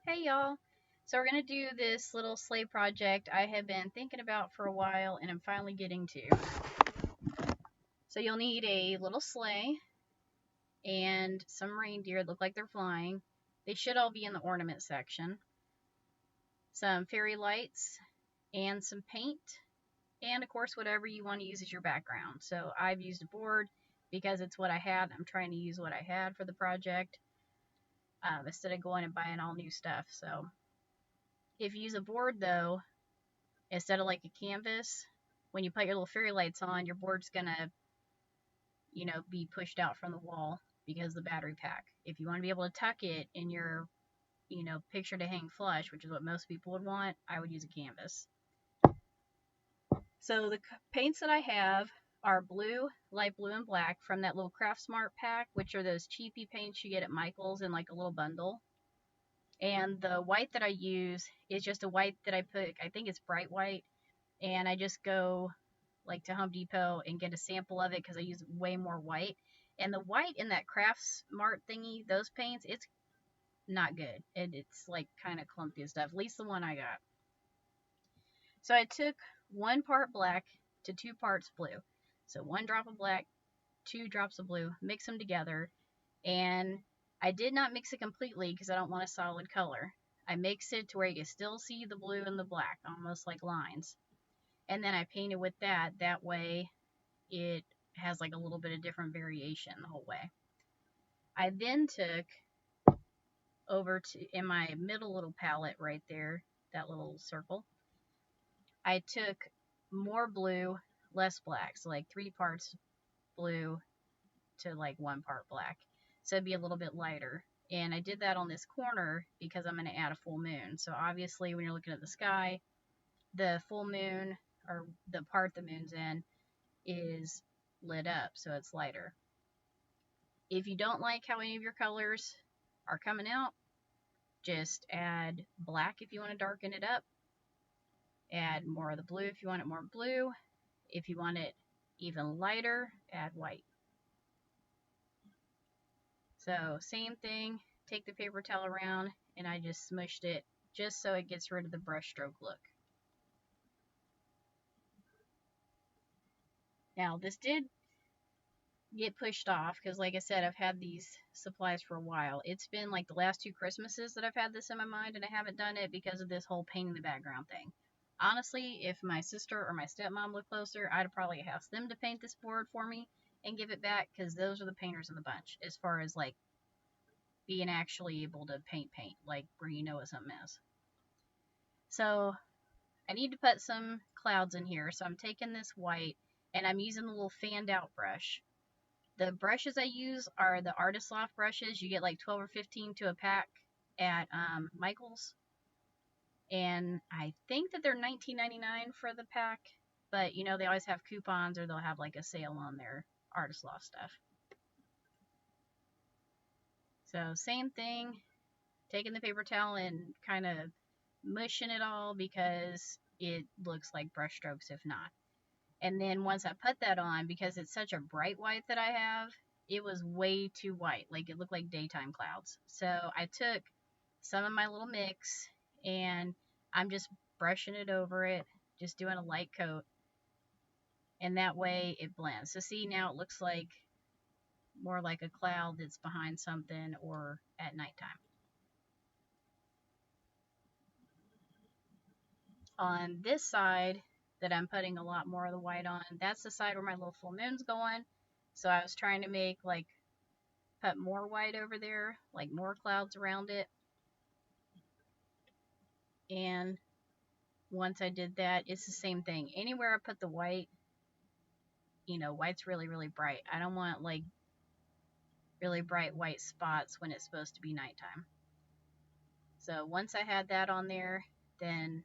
Hey y'all! So we're going to do this little sleigh project I have been thinking about for a while and I'm finally getting to. So you'll need a little sleigh and some reindeer that look like they're flying. They should all be in the ornament section. Some fairy lights and some paint and of course whatever you want to use as your background. So I've used a board because it's what I had. I'm trying to use what I had for the project instead of going and buying all new stuff. So if you use a board though, instead of like a canvas, when you put your little fairy lights on, your board's gonna, be pushed out from the wall because of the battery pack. If you want to be able to tuck it in your, picture to hang flush, which is what most people would want, I would use a canvas. So the paints that I have are blue, light blue, and black from that little Craft Smart pack, which are those cheapy paints you get at Michael's in like a little bundle. And the white that I use is just a white that I put, I think it's bright white, and I just go like to Home Depot and get a sample of it because I use way more white. And the white in that Craft Smart thingy, those paints, it's not good. It's like kind of clumpy and stuff. At least the one I got. So I took 1 part black to 2 parts blue. So 1 drop of black, 2 drops of blue, mix them together. And I did not mix it completely because I don't want a solid color. I mixed it to where you can still see the blue and the black, almost like lines. And then I painted with that. That way it has like a little bit of different variation the whole way. I then took over to in my middle little palette right there, that little circle, I took more blue, less black. So like 3 parts blue to like 1 part black. So it'd be a little bit lighter. And I did that on this corner because I'm going to add a full moon. So obviously when you're looking at the sky, the full moon, or the part the moon's in, is lit up, so it's lighter. If you don't like how any of your colors are coming out, just add black if you want to darken it up. Add more of the blue if you want it more blue. If you want it even lighter, add white. So same thing, take the paper towel around and I just smushed it just so it gets rid of the brushstroke look. Now this did get pushed off because like I said, I've had these supplies for a while. It's been like the last 2 Christmases that I've had this in my mind and I haven't done it because of this whole painting the background thing. Honestly, if my sister or my stepmom lived closer, I'd probably ask them to paint this board for me and give it back because those are the painters in the bunch as far as like being actually able to paint, like where you know what something is. So I need to put some clouds in here, so I'm taking this white and I'm using the little fanned out brush. The brushes I use are the Artist Loft brushes. You get like 12 or 15 to a pack at Michael's. And I think that they're $19.99 for the pack. But, they always have coupons or they'll have like a sale on their Artist Loft stuff. So same thing. Taking the paper towel and kind of mushing it all because it looks like brush strokes if not. And then once I put that on, because it's such a bright white that I have, it was way too white. Like it looked like daytime clouds. So I took some of my little mix and I'm just brushing it over it, just doing a light coat. And that way it blends. So see, now it looks like more like a cloud that's behind something or at nighttime. On this side that I'm putting a lot more of the white on, that's the side where my little full moon's going. So I was trying to make like put more white over there, like more clouds around it. And once I did that, it's the same thing. Anywhere I put the white, white's really, really bright. I don't want like really bright white spots when it's supposed to be nighttime. So once I had that on there, then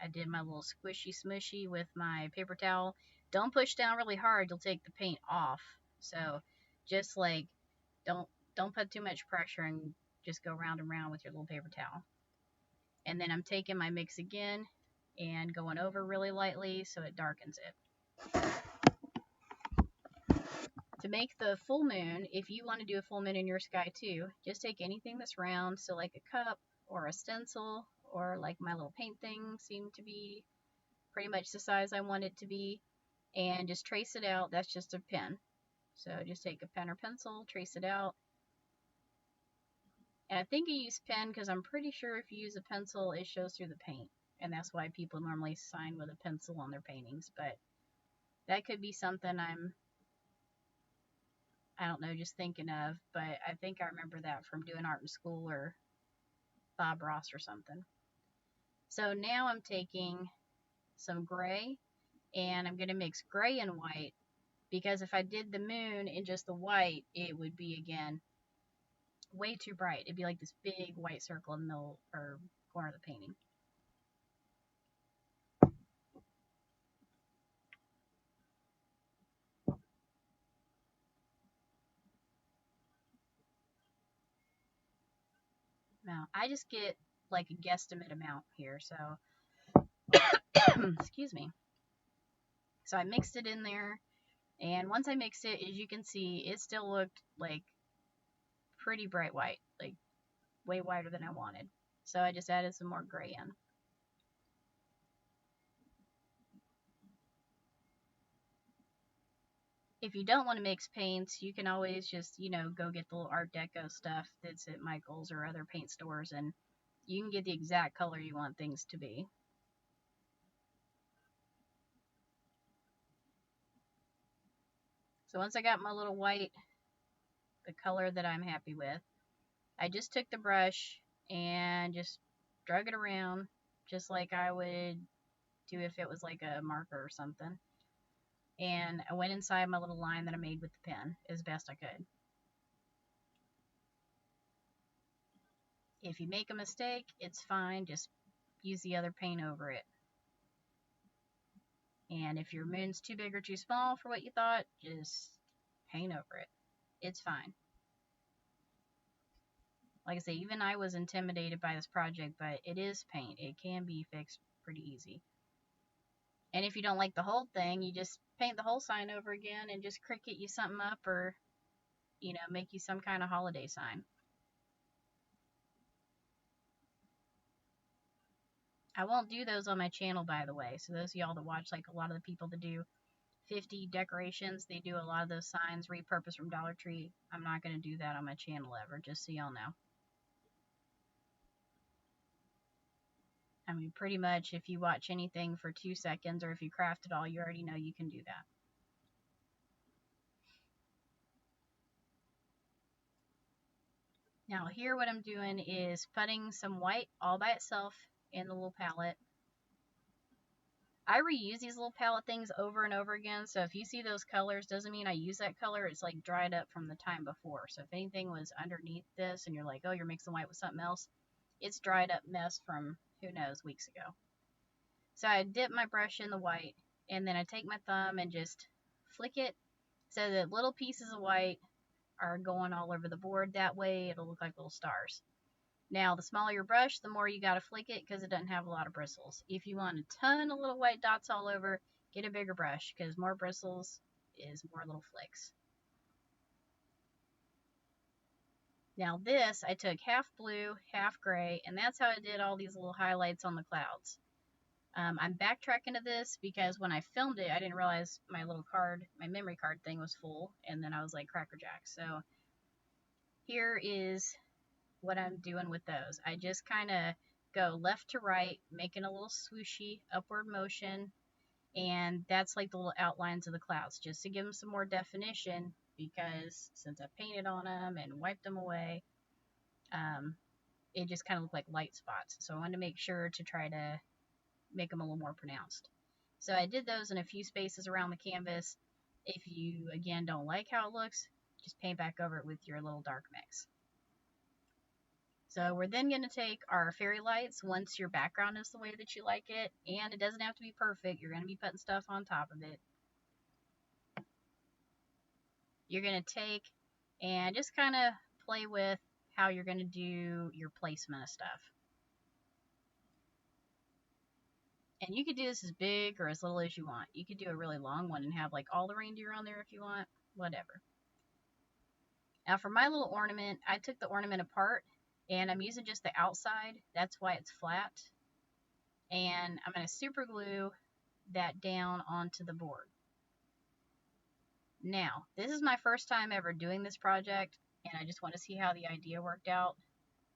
I did my little squishy smushy with my paper towel. Don't push down really hard, you'll take the paint off. So just like don't put too much pressure and just go round and round with your little paper towel. And then I'm taking my mix again and going over really lightly so it darkens it. To make the full moon, if you want to do a full moon in your sky too, just take anything that's round, so like a cup or a stencil, or like my little paint thing seemed to be pretty much the size I want it to be, and just trace it out. That's just a pen. So just take a pen or pencil, trace it out. And I think I use pen because I'm pretty sure if you use a pencil, it shows through the paint. And that's why people normally sign with a pencil on their paintings. But that could be something I don't know, just thinking of. But I think I remember that from doing art in school or Bob Ross or something. So now I'm taking some gray and I'm going to mix gray and white, because if I did the moon in just the white, it would be, again, way too bright. It'd be like this big white circle in the middle or corner of the painting. Now, I just get like a guesstimate amount here, so excuse me. So I mixed it in there, and once I mixed it, as you can see, it still looked like pretty bright white, like way whiter than I wanted. So I just added some more gray in. If you don't want to mix paints, you can always just, go get the little Art Deco stuff that's at Michael's or other paint stores, and you can get the exact color you want things to be. So once I got my little white, the color that I'm happy with, I just took the brush and just drug it around just like I would do if it was like a marker or something. And I went inside my little line that I made with the pen as best I could. If you make a mistake, it's fine. Just use the other paint over it. And if your moon's too big or too small for what you thought, just paint over it. It's fine. Like I say, even I was intimidated by this project, but it is paint. It can be fixed pretty easy. And if you don't like the whole thing, you just paint the whole sign over again and just Cricut you something up, or, make you some kind of holiday sign. I won't do those on my channel, by the way. So those of y'all that watch, like a lot of the people that do 50 decorations, they do a lot of those signs repurposed from Dollar Tree. I'm not going to do that on my channel ever, just so y'all know. I mean, pretty much if you watch anything for 2 seconds, or if you craft it all, you already know you can do that. Now here what I'm doing is putting some white all by itself in the little palette. I reuse these little palette things over and over again, so if you see those colors, doesn't mean I use that color. It's like dried up from the time before. So if anything was underneath this and you're like, oh, you're mixing white with something else, it's dried up mess from, who knows, weeks ago. So I dip my brush in the white, and then I take my thumb and just flick it so that little pieces of white are going all over the board. That way it'll look like little stars. Now, the smaller your brush, the more you got to flick it, because it doesn't have a lot of bristles. If you want a ton of little white dots all over, get a bigger brush, because more bristles is more little flicks. Now this, I took half blue, half gray, and that's how I did all these little highlights on the clouds. I'm backtracking to this because when I filmed it, I didn't realize my little card, my memory card thing was full, and then I was like, crackerjack. So here is what I'm doing with those. I just kind of go left to right, making a little swooshy upward motion, and that's like the little outlines of the clouds, just to give them some more definition, because since I painted on them and wiped them away, it just kind of looked like light spots. So I wanted to make sure to try to make them a little more pronounced. So I did those in a few spaces around the canvas. If you, again, don't like how it looks, just paint back over it with your little dark mix. So we're then going to take our fairy lights once your background is the way that you like it, and it doesn't have to be perfect. You're going to be putting stuff on top of it. You're going to take and just kind of play with how you're going to do your placement of stuff. And you could do this as big or as little as you want. You could do a really long one and have like all the reindeer on there if you want, whatever. Now for my little ornament, I took the ornament apart And I'm using just the outside. That's why it's flat. And I'm going to super glue that down onto the board. Now, this is my first time ever doing this project, and I just want to see how the idea worked out.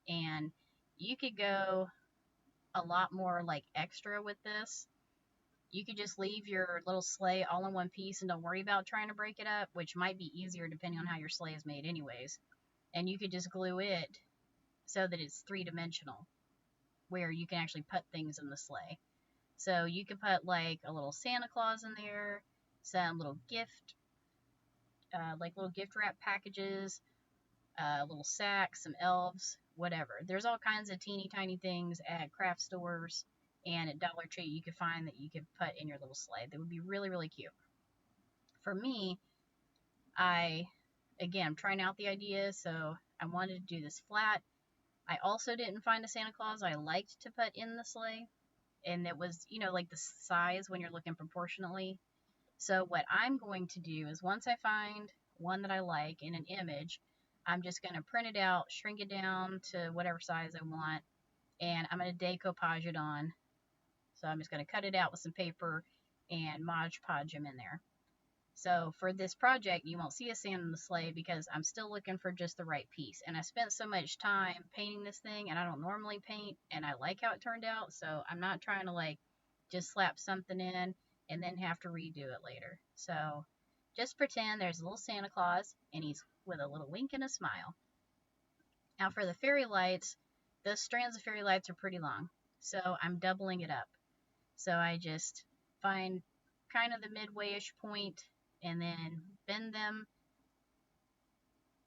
And you could go a lot more like extra with this. You could just leave your little sleigh all in one piece and don't worry about trying to break it up, which might be easier depending on how your sleigh is made anyways. And you could just glue it so that it's three-dimensional, where you can actually put things in the sleigh. So you could put like a little Santa Claus in there, some little gift, like little gift wrap packages, little sacks, some elves, whatever. There's all kinds of teeny tiny things at craft stores and at Dollar Tree you could find that you could put in your little sleigh. That would be really, really cute. For me, again, I'm trying out the idea, so I wanted to do this flat. I also didn't find a Santa Claus I liked to put in the sleigh, and it was, like the size when you're looking proportionally. So what I'm going to do is once I find one that I like in an image, I'm just going to print it out, shrink it down to whatever size I want, and I'm going to decoupage it on. So I'm just going to cut it out with some paper and Mod Podge them in there. So for this project, you won't see a Santa in the sleigh because I'm still looking for just the right piece. And I spent so much time painting this thing, and I don't normally paint, and I like how it turned out, so I'm not trying to like just slap something in and then have to redo it later. So just pretend there's a little Santa Claus, and he's with a little wink and a smile. Now for the fairy lights, those strands of fairy lights are pretty long, so I'm doubling it up. So I just find kind of the midway-ish point and then bend them,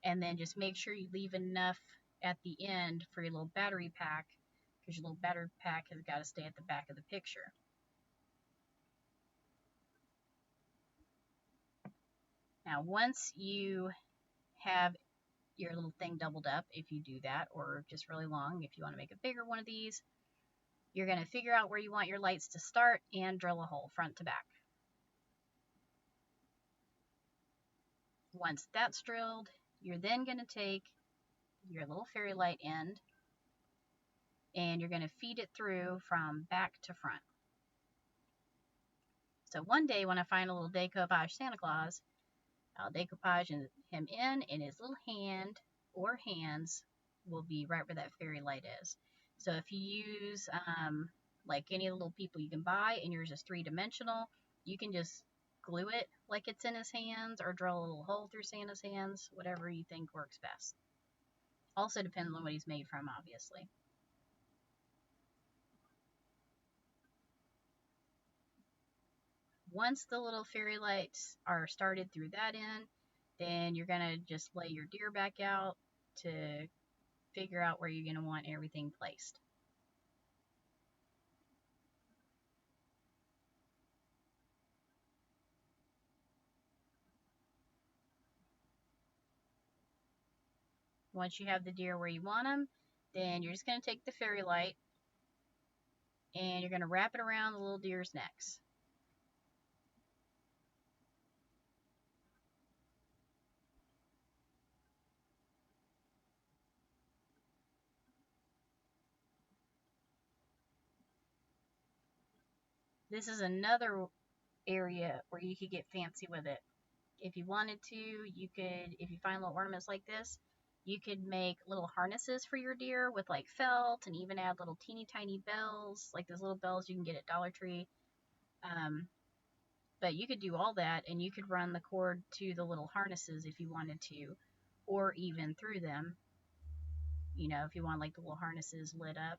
and then just make sure you leave enough at the end for your little battery pack, because your little battery pack has got to stay at the back of the picture. Now once you have your little thing doubled up, if you do that, or just really long if you want to make a bigger one of these, you're going to figure out where you want your lights to start and drill a hole front to back. Once that's drilled, you're then going to take your little fairy light end and you're going to feed it through from back to front. So one day when I find a little decoupage Santa Claus, I'll decoupage him in, and his little hand or hands will be right where that fairy light is. So if you use like any of the little people you can buy and yours is three-dimensional, you can just glue it like it's in his hands or drill a little hole through Santa's hands, whatever you think works best. Also depends on what he's made from, obviously. Once the little fairy lights are started through that end, then you're going to just lay your deer back out to figure out where you're going to want everything placed. Once you have the deer where you want them, then you're just going to take the fairy light and you're going to wrap it around the little deer's necks. This is another area where you could get fancy with it. If you wanted to, you could, if you find little ornaments like this, you could make little harnesses for your deer with like felt and even add little teeny tiny bells, like those little bells you can get at Dollar Tree. But you could do all that, and you could run the cord to the little harnesses if you wanted to, or even through them, if you want like the little harnesses lit up.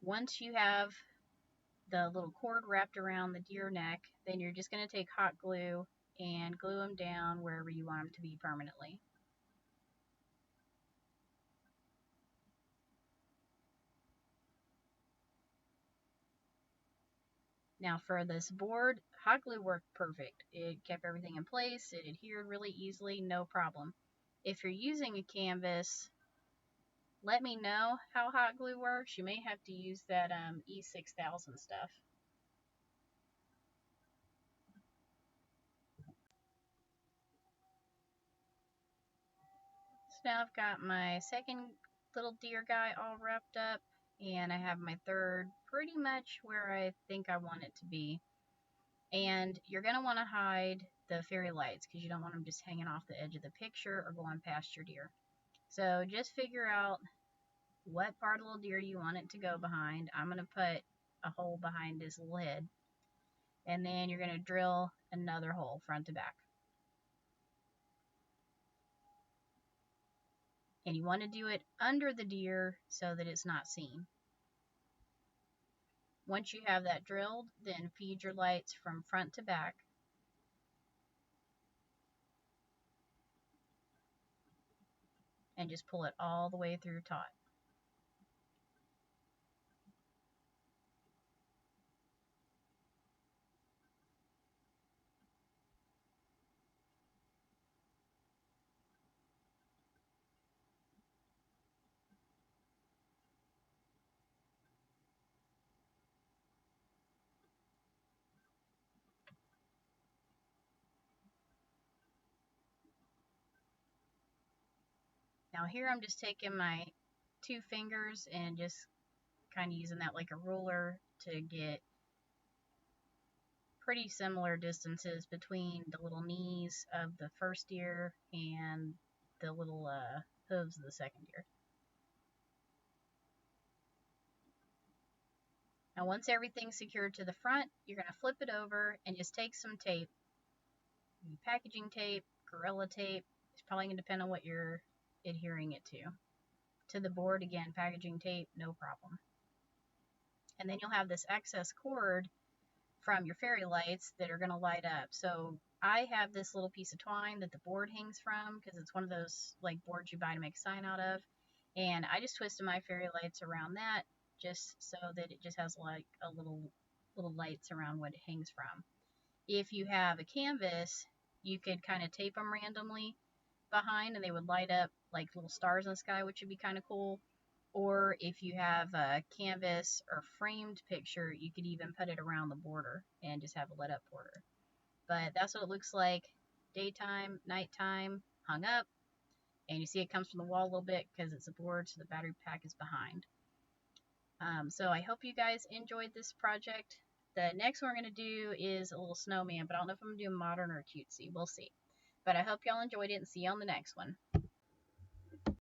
Once you have the little cord wrapped around the deer neck, then you're just going to take hot glue and glue them down wherever you want them to be permanently. Now for this board, hot glue worked perfect. It kept everything in place, it adhered really easily, no problem. If you're using a canvas, let me know how hot glue works. You may have to use that E6000 stuff. Now I've got my second little deer guy all wrapped up, and I have my third pretty much where I think I want it to be. And you're going to want to hide the fairy lights because you don't want them just hanging off the edge of the picture or going past your deer. So just figure out what part of the little deer you want it to go behind. I'm going to put a hole behind his lid, and then you're going to drill another hole front to back. And you want to do it under the deer so that it's not seen. Once you have that drilled, then feed your lights from front to back. And just pull it all the way through taut. Now here I'm just taking my 2 fingers and just kind of using that like a ruler to get pretty similar distances between the little knees of the first deer and the little hooves of the second deer. Now once everything's secured to the front, you're going to flip it over and just take some tape, packaging tape, Gorilla tape. It's probably going to depend on what you're adhering it to. To the board, again, packaging tape, no problem. And then you'll have this excess cord from your fairy lights that are going to light up. So I have this little piece of twine that the board hangs from because it's one of those like boards you buy to make a sign out of. And I just twisted my fairy lights around that just so that it just has like a little lights around what it hangs from. If you have a canvas, you could kind of tape them randomly behind and they would light up like little stars in the sky, which would be kind of cool. Or if you have a canvas or framed picture, you could even put it around the border and just have a lit up border. But that's what it looks like daytime, nighttime, hung up. And you see it comes from the wall a little bit because it's a board, so the battery pack is behind. So I hope you guys enjoyed this project. The next one we're going to do is a little snowman, but I don't know if I'm going to do modern or cutesy. We'll see. But I hope y'all enjoyed it and see you on the next one.